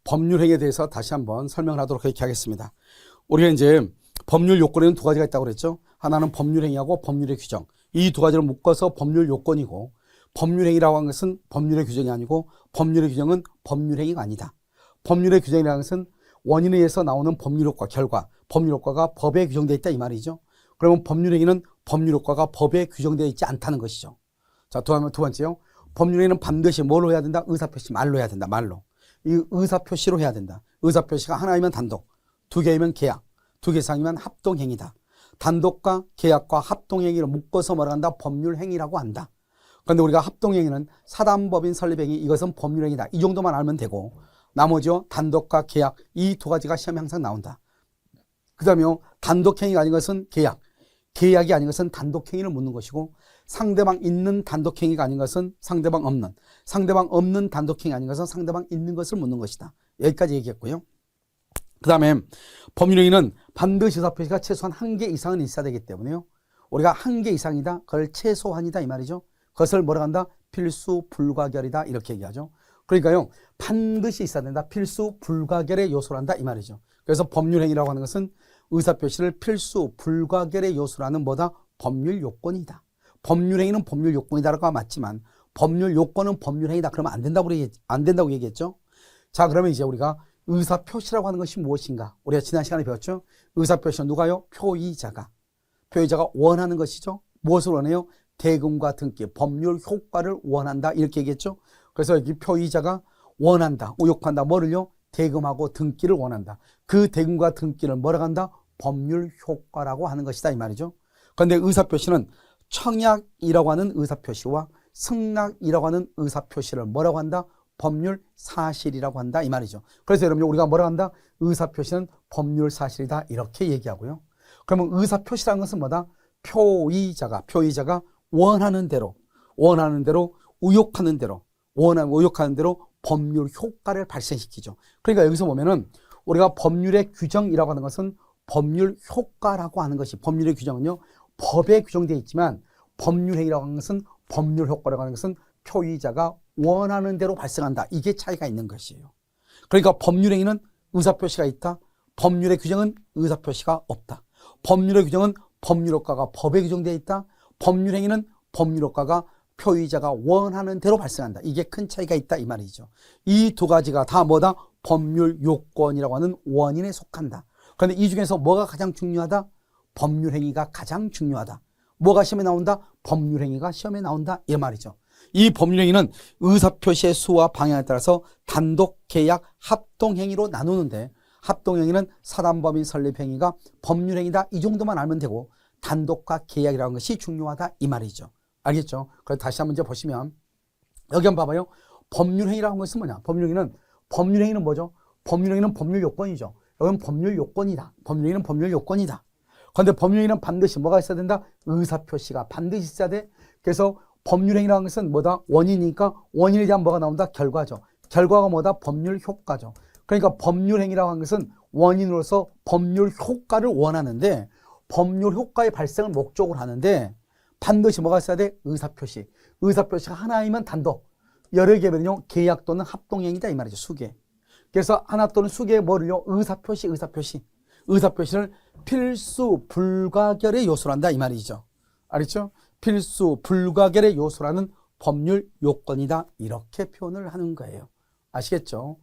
법률행위에 대해서 다시 한번 설명을 하도록 이렇게 하겠습니다. 우리가 이제 법률 요건에는 두 가지가 있다고 그랬죠. 하나는 법률행위하고 법률의 규정. 이 두 가지를 묶어서 법률 요건이고, 법률행위라고 하는 것은 법률의 규정이 아니고 법률의 규정은 법률행위가 아니다. 법률의 규정이라는 것은 원인에 의해서 나오는 법률효과, 결과, 법률효과가 법에 규정되어 있다 이 말이죠. 그러면 법률행위는 법률효과가 법에 규정되어 있지 않다는 것이죠. 자, 두 번째요. 법률행위는 반드시 뭘로 해야 된다? 의사표시, 말로 해야 된다. 말로. 이 의사표시로 해야 된다. 의사표시가 하나이면 단독, 두 개이면 계약, 두 개 이상이면 합동행위다. 단독과 계약과 합동행위를 묶어서 뭐라 한다? 법률행위라고 한다. 그런데 우리가 합동행위는 사단법인 설립행위, 이것은 법률행위다. 이 정도만 알면 되고, 나머지요 단독과 계약, 이 두 가지가 시험에 항상 나온다. 그 다음에 단독행위가 아닌 것은 계약, 계약이 아닌 것은 단독행위를 묻는 것이고, 상대방 있는 단독행위가 아닌 것은 상대방 없는 단독행위 아닌 것은 상대방 있는 것을 묻는 것이다. 여기까지 얘기했고요. 그 다음에 법률행위는 반드시 의사표시가 최소한 한 개 이상은 있어야 되기 때문에요. 우리가 한 개 이상이다, 그걸 최소한이다 이 말이죠. 그것을 뭐라 한다? 필수 불가결이다 이렇게 얘기하죠. 그러니까요, 반드시 있어야 된다. 필수 불가결의 요소를 한다 이 말이죠. 그래서 법률행위라고 하는 것은 의사표시를 필수 불가결의 요소라는 뭐다? 법률 요건이다. 법률행위는 법률 요건이다라고 맞지만 법률 요건은 법률행위다 그러면 안 된다고 얘기했죠. 자, 그러면 이제 우리가 의사표시라고 하는 것이 무엇인가? 우리가 지난 시간에 배웠죠. 의사표시는 누가요? 표의자가 원하는 것이죠. 무엇을 원해요? 대금과 등기, 법률 효과를 원한다 이렇게 얘기했죠. 그래서 여기 표의자가 원한다, 의욕한다. 뭐를요? 대금하고 등기를 원한다. 그 대금과 등기를 뭐라고 한다? 법률 효과라고 하는 것이다 이 말이죠. 그런데 의사표시는 청약이라고 하는 의사표시와 승낙이라고 하는 의사표시를 뭐라고 한다? 법률 사실이라고 한다 이 말이죠. 그래서 여러분 우리가 뭐라고 한다? 의사표시는 법률 사실이다 이렇게 얘기하고요. 그러면 의사표시라는 것은 뭐다? 표의자가 원하는 대로 의욕하는 대로 법률 효과를 발생시키죠. 그러니까 여기서 보면은 우리가 법률의 규정이라고 하는 것은 법률 효과라고 하는 것이, 법률의 규정은요 법에 규정되어 있지만 법률행위라고 하는 것은, 법률 효과라고 하는 것은 표의자가 원하는 대로 발생한다. 이게 차이가 있는 것이에요. 그러니까 법률행위는 의사표시가 있다. 법률의 규정은 의사표시가 없다. 법률의 규정은 법률효과가 법에 규정되어 있다. 법률행위는 법률효과가 표의자가 원하는 대로 발생한다. 이게 큰 차이가 있다 이 말이죠. 이 두 가지가 다 뭐다? 법률 요건이라고 하는 원인에 속한다. 그런데 이 중에서 뭐가 가장 중요하다? 법률행위가 가장 중요하다. 뭐가 시험에 나온다? 법률행위가 시험에 나온다 이 말이죠. 이 법률행위는 의사표시의 수와 방향에 따라서 단독, 계약, 합동행위로 나누는데, 합동행위는 사단법인 설립행위가 법률행위다 이 정도만 알면 되고, 단독과 계약이라는 것이 중요하다 이 말이죠. 알겠죠? 그래서 다시 한번 이제 보시면 여기 한번 봐봐요. 법률행위라는 것은 뭐냐? 법률행위는 뭐죠? 법률행위는 법률 요건이죠. 여기는 법률 요건이다. 법률행위는 법률 요건이다. 그런데 법률행위는 반드시 뭐가 있어야 된다? 의사표시가 반드시 있어야 돼. 그래서 법률행위라는 것은 뭐다? 원인이니까 원인에 대한 뭐가 나온다? 결과죠. 결과가 뭐다? 법률 효과죠. 그러니까 법률행위라고 하는 것은 원인으로서 법률 효과를 원하는데, 법률 효과의 발생을 목적으로 하는데 반드시 뭐가 있어야 돼? 의사표시. 의사표시가 하나이면 단독, 여러 개면요 계약 또는 합동행위다 이 말이죠. 수개. 그래서 하나 또는 수개의 뭐를요? 의사표시를 필수 불가결의 요소로 한다 이 말이죠. 알겠죠? 필수 불가결의 요소라는 법률 요건이다 이렇게 표현을 하는 거예요. 아시겠죠?